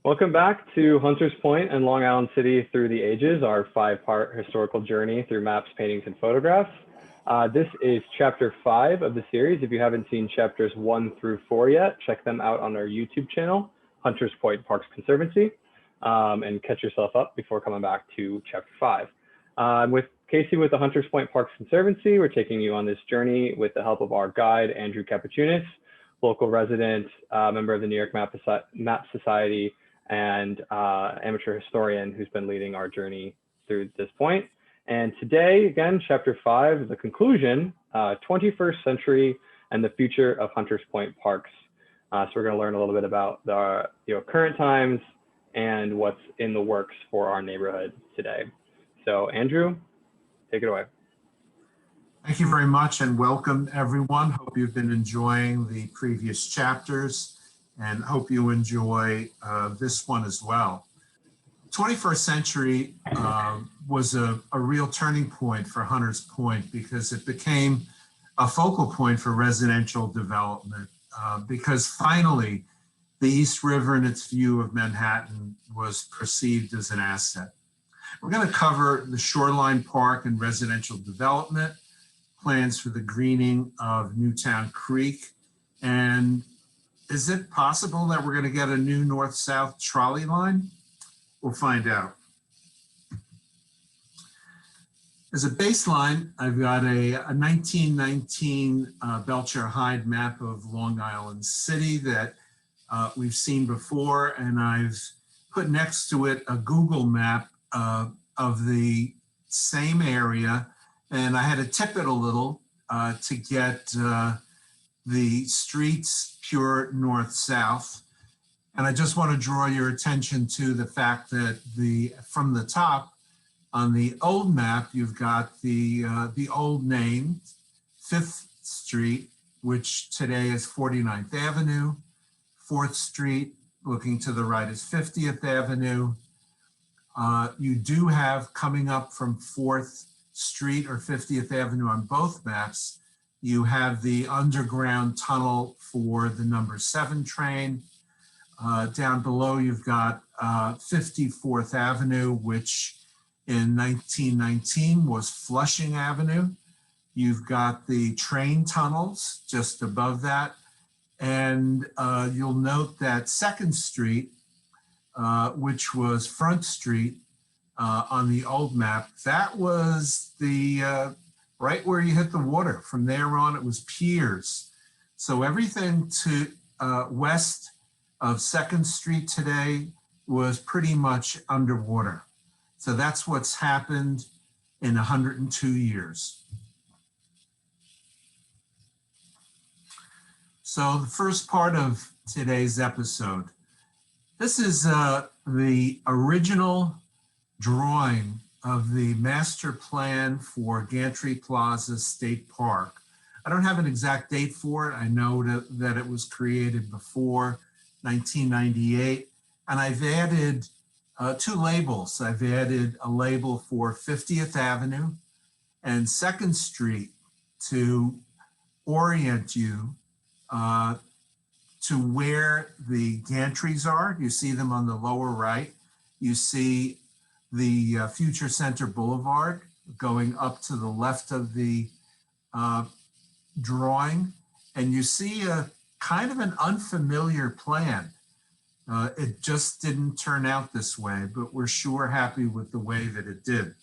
Welcome back to Hunters Point and Long Island City Through the Ages, our 5-part historical journey through maps, paintings, and photographs. This is chapter 5 of the series. If you haven't seen chapters 1 through 4 yet, check them out on our YouTube channel, Hunters Point Parks Conservancy, and catch yourself up before coming back to chapter 5. With Casey with the Hunters Point Parks Conservancy, we're taking you on this journey with the help of our guide, Andrew Kapochunas, local resident, member of the New York Map Society, and amateur historian who's been leading our journey through this point. And today, again, chapter 5, the conclusion, 21st century and the future of Hunters Point Parks. So we're going to learn a little bit about the current times and what's in the works for our neighborhood today. So Andrew, take it away. Thank you very much and welcome everyone. Hope you've been enjoying the previous chapters and hope you enjoy this one as well. 21st century was a real turning point for Hunters Point because it became a focal point for residential development because finally the East River and its view of Manhattan was perceived as an asset. We're going to cover the shoreline park and residential development, plans for the greening of Newtown Creek, and is it possible that we're going to get a new north-south trolley line? We'll find out. As a baseline, I've got a 1919 Belcher Hyde map of Long Island City that we've seen before, and I've put next to it a Google map of the same area, and I had to tip it a little to get the streets pure north-south. And I just want to draw your attention to the fact that from the top on the old map, you've got the old name, 5th Street, which today is 49th Avenue. 4th Street, looking to the right, is 50th Avenue. You do have coming up from 4th Street or 50th Avenue on both maps, you have the underground tunnel for the number 7 train. Down below, you've got 54th Avenue, which in 1919 was Flushing Avenue. You've got the train tunnels just above that. And you'll note that 2nd Street, which was Front Street on the old map, that was the right where you hit the water. From there on, it was piers. So everything to west of 2nd Street today was pretty much underwater. So that's what's happened in 102 years. So the first part of today's episode, this is the original drawing of the master plan for Gantry Plaza State Park. I don't have an exact date for it. I know that it was created before 1998. And I've added 2 labels. I've added a label for 50th Avenue and 2nd Street to orient you to where the gantries are. You see them on the lower right. You see the Future Center Boulevard going up to the left of the drawing. And you see a kind of an unfamiliar plan. It just didn't turn out this way, but we're sure happy with the way that it did.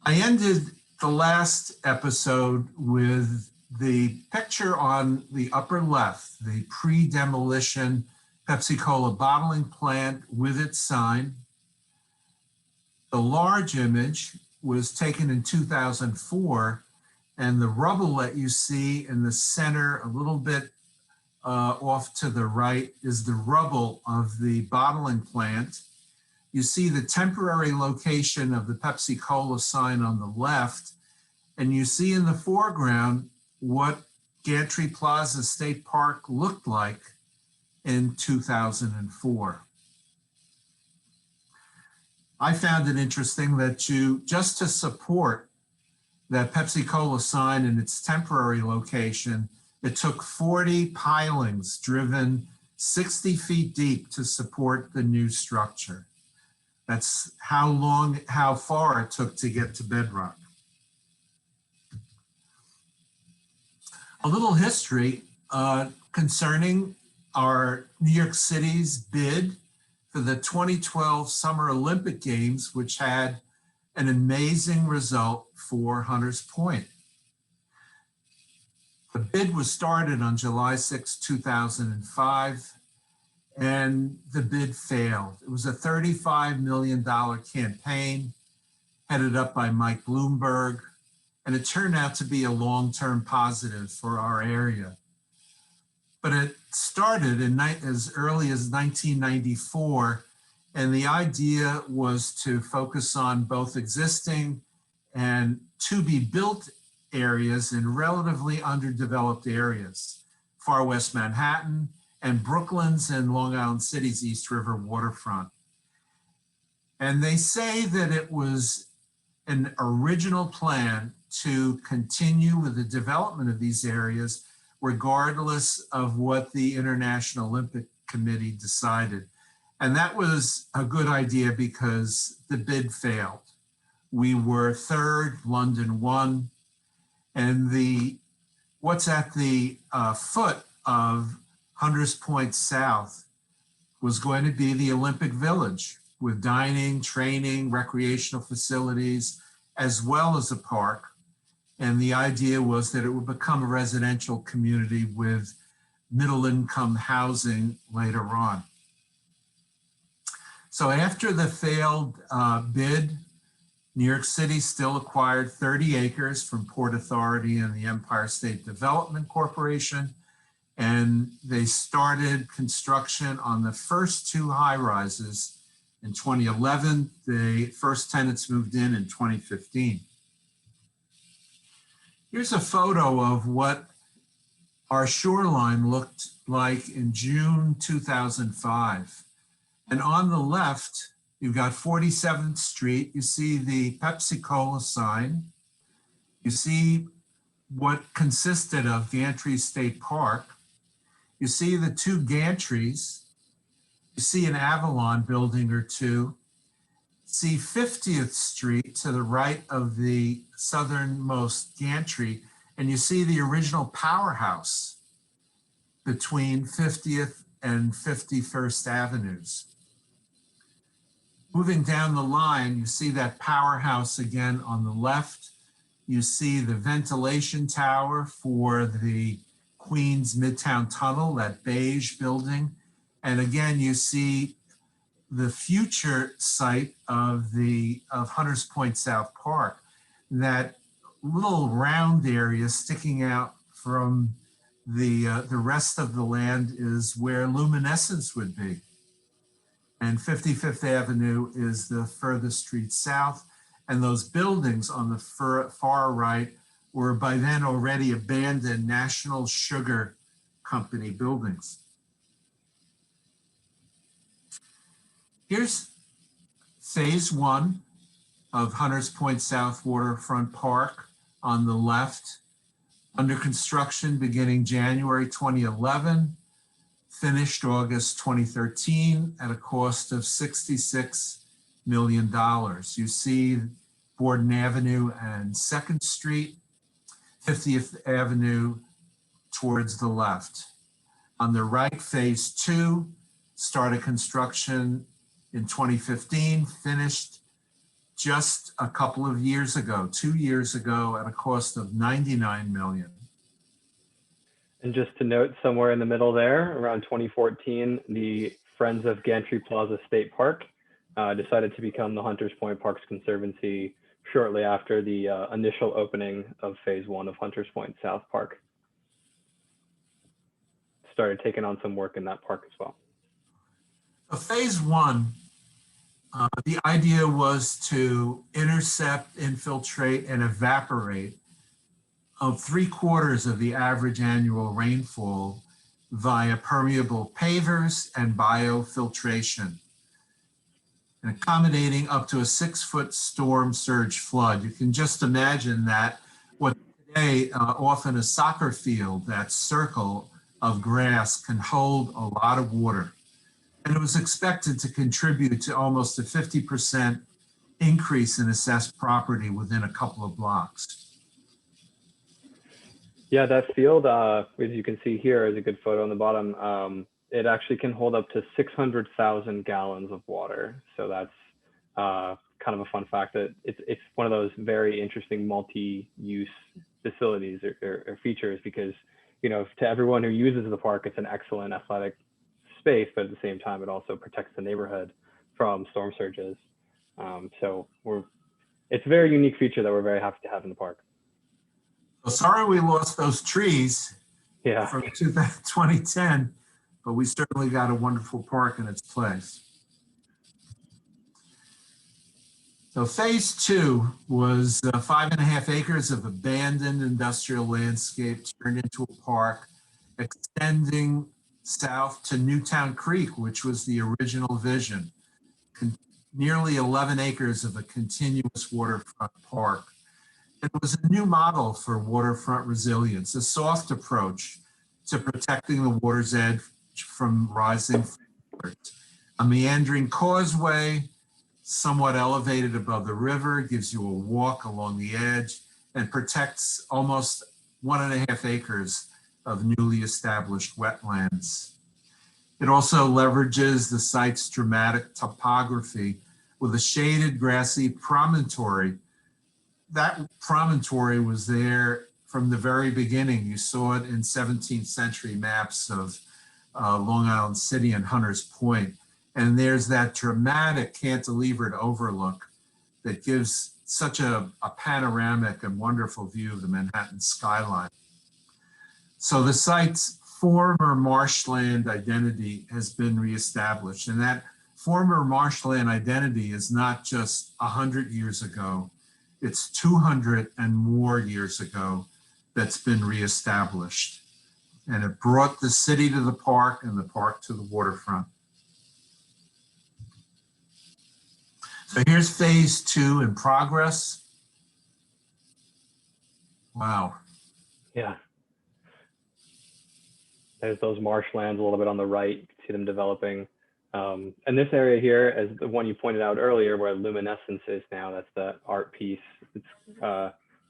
I ended the last episode with the picture on the upper left, the pre-demolition Pepsi-Cola bottling plant with its sign. The large image was taken in 2004, and the rubble that you see in the center, a little bit off to the right, is the rubble of the bottling plant. You see the temporary location of the Pepsi-Cola sign on the left, and you see in the foreground what Gantry Plaza State Park looked like in 2004. I found it interesting that just to support that Pepsi-Cola sign in its temporary location, it took 40 pilings driven 60 feet deep to support the new structure. That's how far it took to get to bedrock. A little history concerning our New York City's bid for the 2012 Summer Olympic Games, which had an amazing result for Hunters Point. The bid was started on July 6, 2005, and the bid failed. It was a $35 million campaign headed up by Mike Bloomberg, and it turned out to be a long-term positive for our area. But it started as early as 1994, and the idea was to focus on both existing and to-be-built areas in relatively underdeveloped areas, far west Manhattan and Brooklyn's and Long Island City's East River waterfront. And they say that it was an original plan to continue with the development of these areas regardless of what the International Olympic Committee decided. And that was a good idea because the bid failed. We were third, London won, and what's at the foot of Hunters Point South was going to be the Olympic Village with dining, training, recreational facilities, as well as a park. And the idea was that it would become a residential community with middle income housing later on. So after the failed bid, New York City still acquired 30 acres from Port Authority and the Empire State Development Corporation, and they started construction on the first two high-rises in 2011. The first tenants moved in 2015. Here's a photo of what our shoreline looked like in June 2005. And on the left, you've got 47th Street. You see the Pepsi-Cola sign. You see what consisted of Gantry State Park. You see the two Gantrys. You see an Avalon building or two. See 50th Street to the right of the southernmost Gantry, and you see the original powerhouse between 50th and 51st Avenues. Moving down the line, you see that powerhouse again on the left. You see the ventilation tower for the Queens Midtown Tunnel, that beige building. And again, you see the future site of Hunters Point South Park, that little round area sticking out from the rest of the land is where luminescence would be. And 55th Avenue is the furthest street south. And those buildings on the far right were by then already abandoned National Sugar Company buildings. Here's phase one of Hunters Point South Waterfront Park on the left, under construction beginning January 2011, finished August 2013 at a cost of $66 million. You see Borden Avenue and 2nd Street, 50th Avenue towards the left. On the right, phase two, started construction in 2015, finished just a couple of years ago, 2 years ago, at a cost of $99 million. And just to note, somewhere in the middle there, around 2014, the Friends of Gantry Plaza State Park decided to become the Hunters Point Parks Conservancy shortly after the initial opening of phase one of Hunters Point South Park. Started taking on some work in that park as well. So phase one, the idea was to intercept, infiltrate, and evaporate of 3/4 of the average annual rainfall via permeable pavers and biofiltration, and accommodating up to a 6-foot storm surge flood. You can just imagine that what today often a soccer field, that circle of grass can hold a lot of water. And it was expected to contribute to almost a 50% increase in assessed property within a couple of blocks. Yeah, that field, as you can see here, is a good photo on the bottom. It actually can hold up to 600,000 gallons of water. So that's kind of a fun fact that it's one of those very interesting multi-use facilities or features because, you know, to everyone who uses the park, it's an excellent athletic space, but at the same time, it also protects the neighborhood from storm surges. So it's a very unique feature that we're very happy to have in the park. So sorry we lost those trees Yeah. from 2010, but we certainly got a wonderful park in its place. So phase 2 was 5.5 acres of abandoned industrial landscape turned into a park, extending south to Newtown Creek, which was the original vision. Nearly 11 acres of a continuous waterfront park. It was a new model for waterfront resilience, a soft approach to protecting the water's edge from rising floors. A meandering causeway, somewhat elevated above the river, gives you a walk along the edge and protects almost 1.5 acres of newly established wetlands. It also leverages the site's dramatic topography with a shaded grassy promontory. That promontory was there from the very beginning. You saw it in 17th century maps of Long Island City and Hunters Point. And there's that dramatic cantilevered overlook that gives such a panoramic and wonderful view of the Manhattan skyline. So the site's former marshland identity has been reestablished. And that former marshland identity is not just 100 years ago, it's 200 and more years ago that's been reestablished. And it brought the city to the park and the park to the waterfront. So here's phase 2 in progress. Wow. Yeah. There's those marshlands a little bit on the right. You can see them developing. And this area here is the one you pointed out earlier where luminescence is now. That's the art piece. It's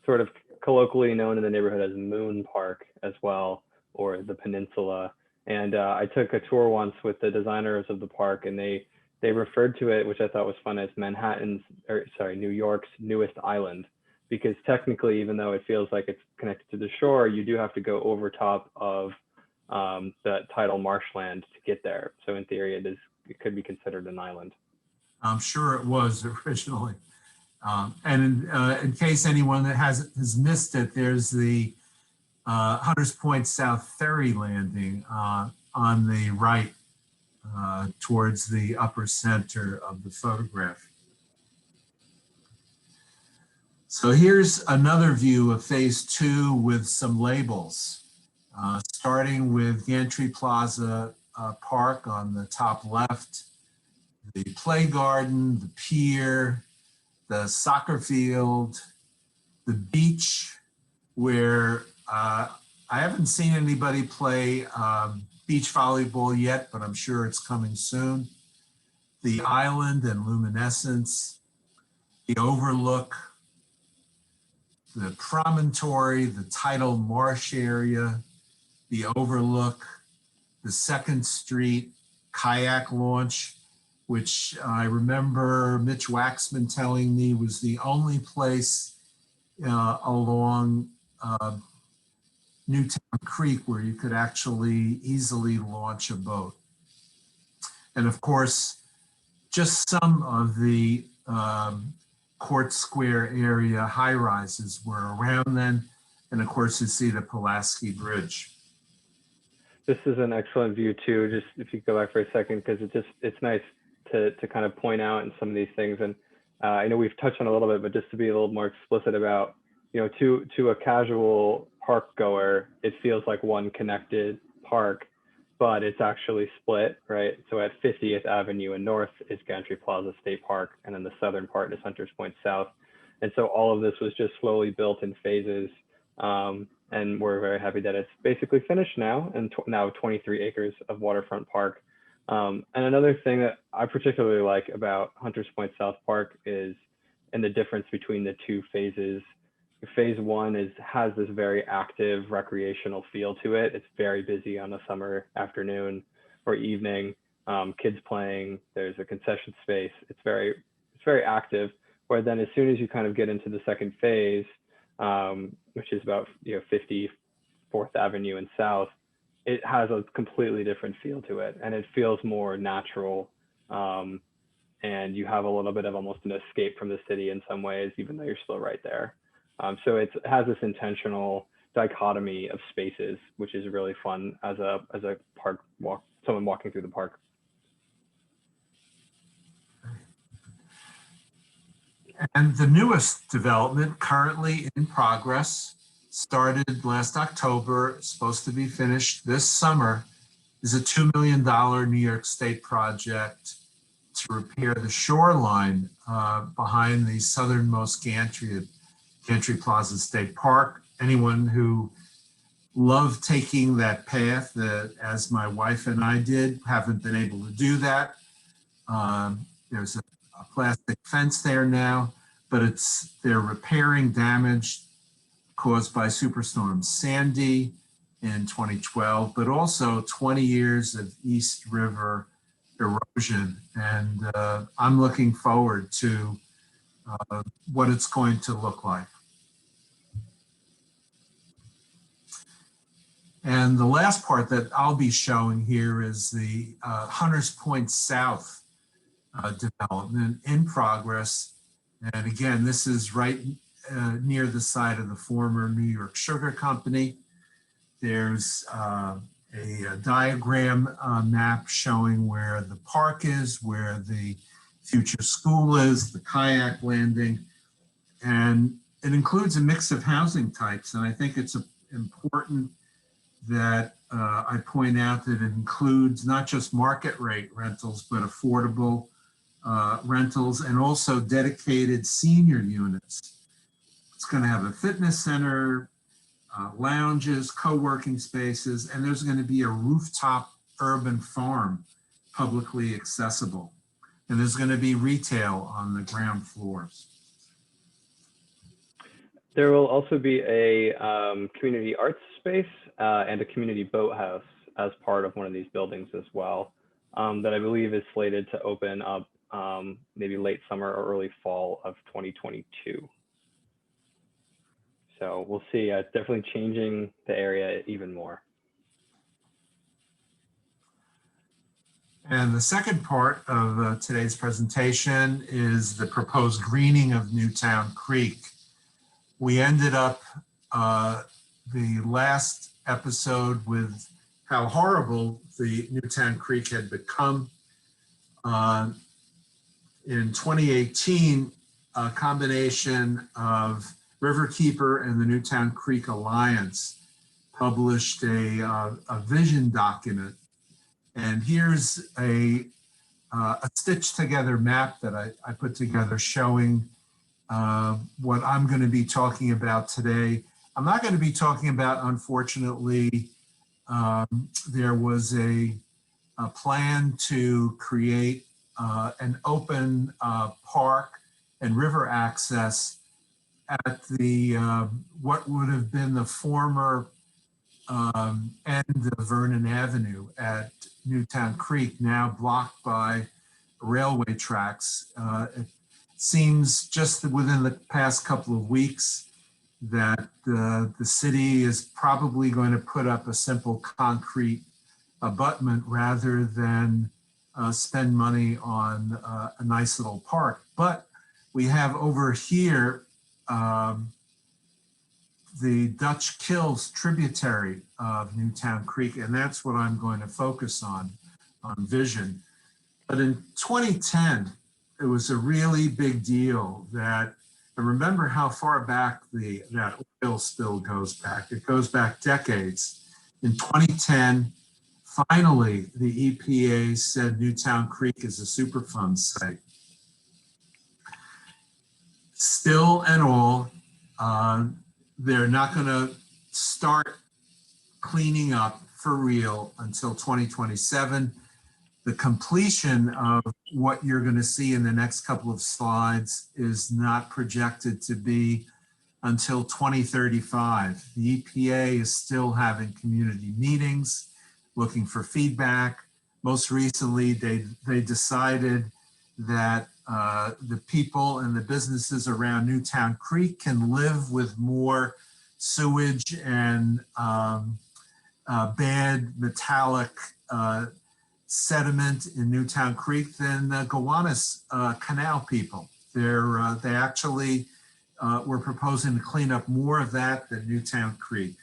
sort of colloquially known in the neighborhood as Moon Park as well, or the Peninsula. And I took a tour once with the designers of the park, and they referred to it, which I thought was fun, as New York's newest island, because technically, even though it feels like it's connected to the shore, you do have to go over top of the tidal marshland to get there. So in theory, it could be considered an island. I'm sure it was originally. And in case anyone that has missed it, there's the Hunters Point South Ferry Landing on the right towards the upper center of the photograph. So here's another view of phase 2 with some labels, starting with Gantry Plaza Park on the top left, the play garden, the pier, the soccer field, the beach, where I haven't seen anybody play beach volleyball yet, but I'm sure it's coming soon. The island and luminescence, the overlook, the promontory, the tidal marsh area, the overlook, the 2nd Street kayak launch, which I remember Mitch Waxman telling me was the only place along Newtown Creek where you could actually easily launch a boat. And of course, just some of the Court Square area high rises were around then. And of course, you see the Pulaski Bridge. This is an excellent view too, just if you go back for a second, because it's nice to kind of point out in some of these things. And I know we've touched on a little bit, but just to be a little more explicit about, you know, to a casual park goer, it feels like one connected park, but it's actually split, right? So at 50th Avenue and North is Gantry Plaza State Park, and then the southern part is Hunters Point South. And so all of this was just slowly built in phases And we're very happy that it's basically finished now, and now 23 acres of waterfront park. And another thing that I particularly like about Hunters Point South Park is in the difference between the two phases. Phase one has this very active recreational feel to it. It's very busy on a summer afternoon or evening. Kids playing. There's a concession space. It's very active. Where then as soon as you kind of get into the second phase, which is about 54th Avenue and South, it has a completely different feel to it, and it feels more natural. And you have a little bit of almost an escape from the city in some ways, even though you're still right there. So it has this intentional dichotomy of spaces, which is really fun as a park walk, someone walking through the park. And the newest development currently in progress, started last October, supposed to be finished this summer, is a $2 million New York State project to repair the shoreline behind the southernmost Gantry at Gantry Plaza State Park. Anyone who loved taking that path, as my wife and I did, haven't been able to do that. There's a plastic fence there now, but they're repairing damage caused by Superstorm Sandy in 2012, but also 20 years of East River erosion. And I'm looking forward to what it's going to look like. And the last part that I'll be showing here is the Hunters Point South development in progress. And again, this is right near the site of the former New York Sugar Company. There's a diagram map showing where the park is, where the future school is, the kayak landing, and it includes a mix of housing types. And I think it's important that I point out that it includes not just market rate rentals, but affordable rentals and also dedicated senior units. It's going to have a fitness center, lounges, co-working spaces, and there's going to be a rooftop urban farm publicly accessible. And there's going to be retail on the ground floors. There will also be a community arts space and a community boathouse as part of one of these buildings as well, that I believe is slated to open up maybe late summer or early fall of 2022. So we'll see. It's definitely changing the area even more. And the second part of today's presentation is the proposed greening of Newtown Creek. We ended up the last episode with how horrible the Newtown Creek had become. In 2018, a combination of Riverkeeper and the Newtown Creek Alliance published a vision document. And here's a stitched together map that I put together showing what I'm going to be talking about today. I'm not going to be talking about, unfortunately, there was a plan to create an open park and river access at the what would have been the former end of Vernon Avenue at Newtown Creek, now blocked by railway tracks. It seems just within the past couple of weeks that the city is probably going to put up a simple concrete abutment rather than spend money on a nice little park. But we have over here the Dutch Kills tributary of Newtown Creek, and that's what I'm going to focus on vision. But in 2010, it was a really big deal that, and remember how far back that oil spill goes back. It goes back decades. In 2010, finally, the EPA said Newtown Creek is a Superfund site. Still and all, they're not going to start cleaning up for real until 2027. The completion of what you're going to see in the next couple of slides is not projected to be until 2035. The EPA is still having community meetings, looking for feedback. Most recently, they decided that the people and the businesses around Newtown Creek can live with more sewage and bad metallic sediment in Newtown Creek than the Gowanus Canal people. They actually were proposing to clean up more of that than Newtown Creek.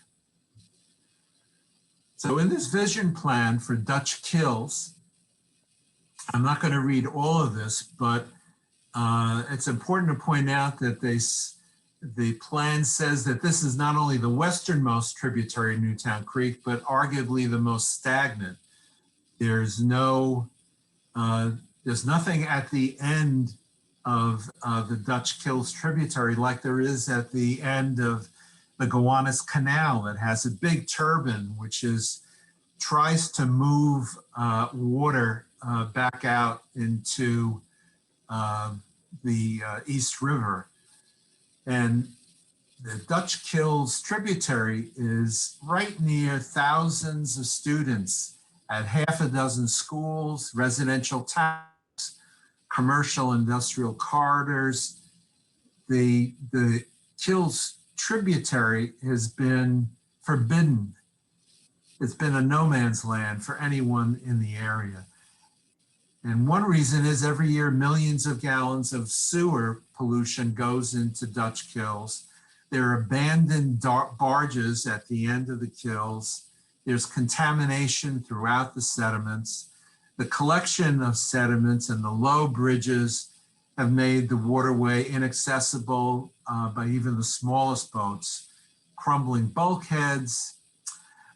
So in this vision plan for Dutch Kills, I'm not going to read all of this, but it's important to point out that the plan says that this is not only the westernmost tributary of Newtown Creek, but arguably the most stagnant. There's nothing at the end of the Dutch Kills tributary like there is at the end of the Gowanus Canal that has a big turbine, which tries to move water back out into the East River. And the Dutch Kills tributary is right near thousands of students at half a dozen schools, residential towns, commercial industrial corridors. The Kills tributary has been forbidden. It's been a no man's land for anyone in the area. And one reason is every year millions of gallons of sewer pollution goes into Dutch Kills. There are abandoned barges at the end of the Kills. There's contamination throughout the sediments. The collection of sediments and the low bridges have made the waterway inaccessible by even the smallest boats, crumbling bulkheads.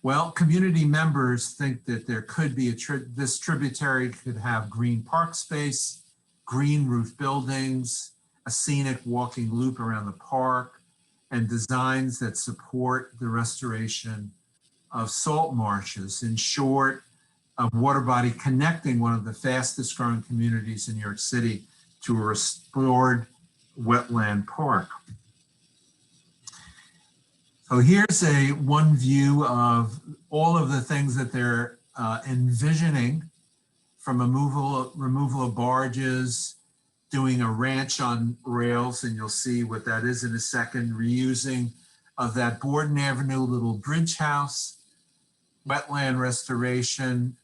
Well, community members think that there could be this tributary could have green park space, green roof buildings, a scenic walking loop around the park, and designs that support the restoration of salt marshes. In short, a water body connecting one of the fastest growing communities in New York City to a restored wetland park. So here's one view of all of the things that they're envisioning, from removal of barges, doing a ranch on rails, and you'll see what that is in a second, reusing of that Borden Avenue little bridge house, wetland restoration,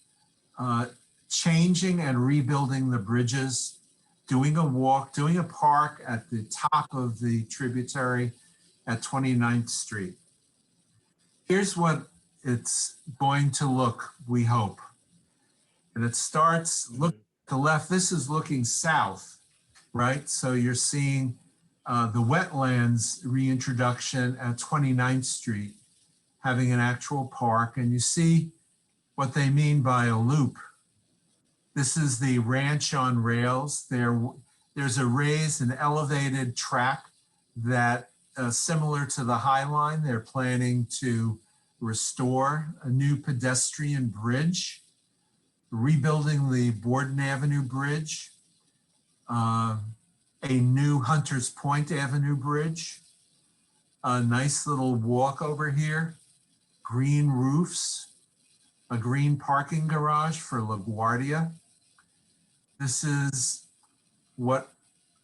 changing and rebuilding the bridges, doing a park at the top of the tributary at 29th Street. Here's what it's going to look, we hope. And it starts, look to the left, this is looking south, right? So you're seeing the wetlands reintroduction at 29th Street, having an actual park, and you see what they mean by a loop. This is the ranch on rails. There's a raised and elevated track that, similar to the High Line, they're planning to restore a new pedestrian bridge, rebuilding the Borden Avenue Bridge, a new Hunters Point Avenue Bridge, a nice little walk over here, green roofs, a green parking garage for LaGuardia. This is what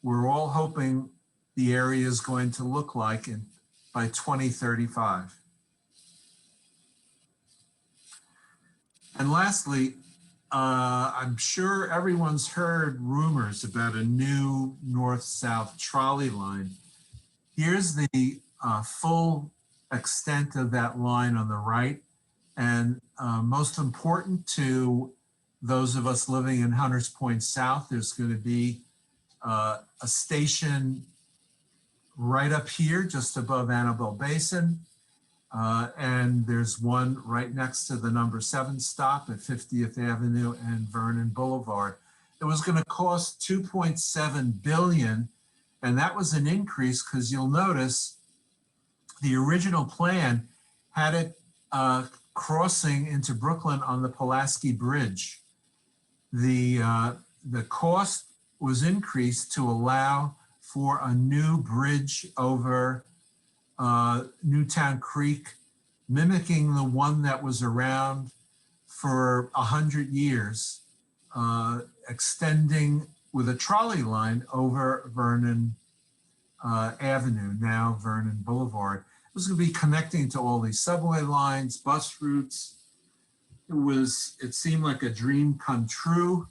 we're all hoping the area is going to look like by 2035. And lastly, I'm sure everyone's heard rumors about a new north-south trolley line. Here's the full extent of that line on the right. And most important to those of us living in Hunters Point South, there's going to be a station right up here, just above Annabelle Basin. And there's one right next to the number 7 stop at 50th Avenue and Vernon Boulevard. It was going to cost $2.7 billion. And that was an increase because you'll notice the original plan had it crossing into Brooklyn on the Pulaski Bridge. The cost was increased to allow for a new bridge over Newtown Creek, mimicking the one that was around for 100 years, extending with a trolley line over Vernon Avenue, now Vernon Boulevard. It was going to be connecting to all these subway lines, bus routes. It seemed like a dream come true.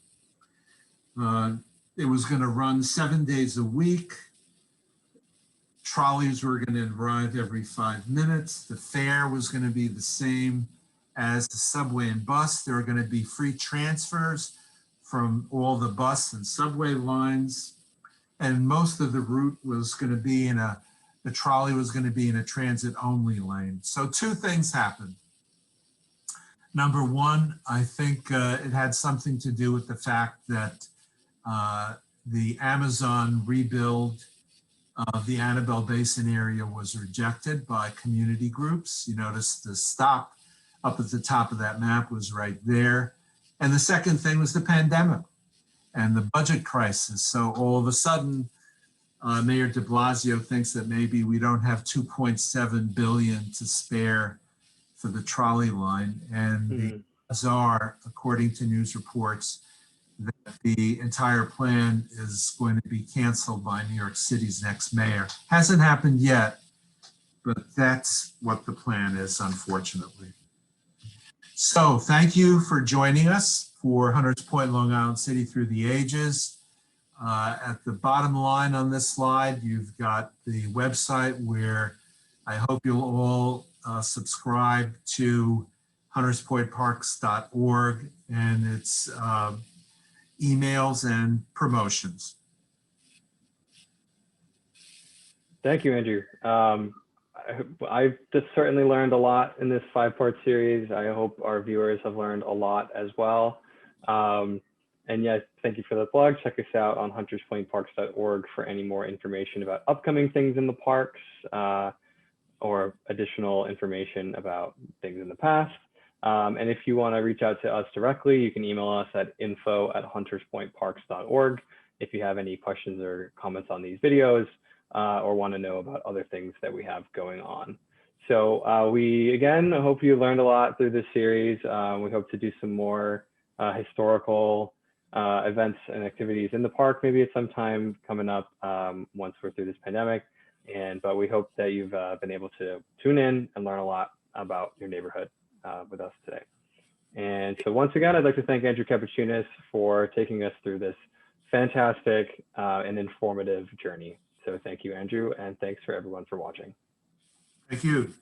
It was going to run 7 days a week. Trolleys were going to arrive every 5 minutes. The fare was going to be the same as the subway and bus. There were going to be free transfers from all the bus and subway lines. And most of the route was going to be the trolley was going to be in a transit only lane. So two things happened. Number one, I think it had something to do with the fact that the Amazon rebuild of the Annabelle Basin area was rejected by community groups. You notice the stop up at the top of that map was right there. And the second thing was the pandemic and the budget crisis. So all of a sudden, Mayor de Blasio thinks that maybe we don't have 2.7 billion to spare for the trolley line. And the odds are, according to news reports, that the entire plan is going to be canceled by New York City's next mayor. Hasn't happened yet, but that's what the plan is, unfortunately. So thank you for joining us for Hunters Point, Long Island City Through the Ages. At the bottom line on this slide, you've got the website where I hope you'll all subscribe to hunterspointparks.org and its emails and promotions. Thank you, Andrew. I've just certainly learned a lot in this 5-part series. I hope our viewers have learned a lot as well. And yes, thank you for the plug. Check us out on hunterspointparks.org for any more information about upcoming things in the parks or additional information about things in the past. And if you want to reach out to us directly, you can email us at info@hunterspointparks.org if you have any questions or comments on these videos or want to know about other things that we have going on. So we, again, hope you learned a lot through this series. We hope to do some more historical events and activities in the park, maybe at some time coming up once we're through this pandemic. But we hope that you've been able to tune in and learn a lot about your neighborhood with us today. And so once again, I'd like to thank Andrew Kapochunas for taking us through this fantastic and informative journey. So thank you, Andrew, and thanks for everyone for watching. Thank you.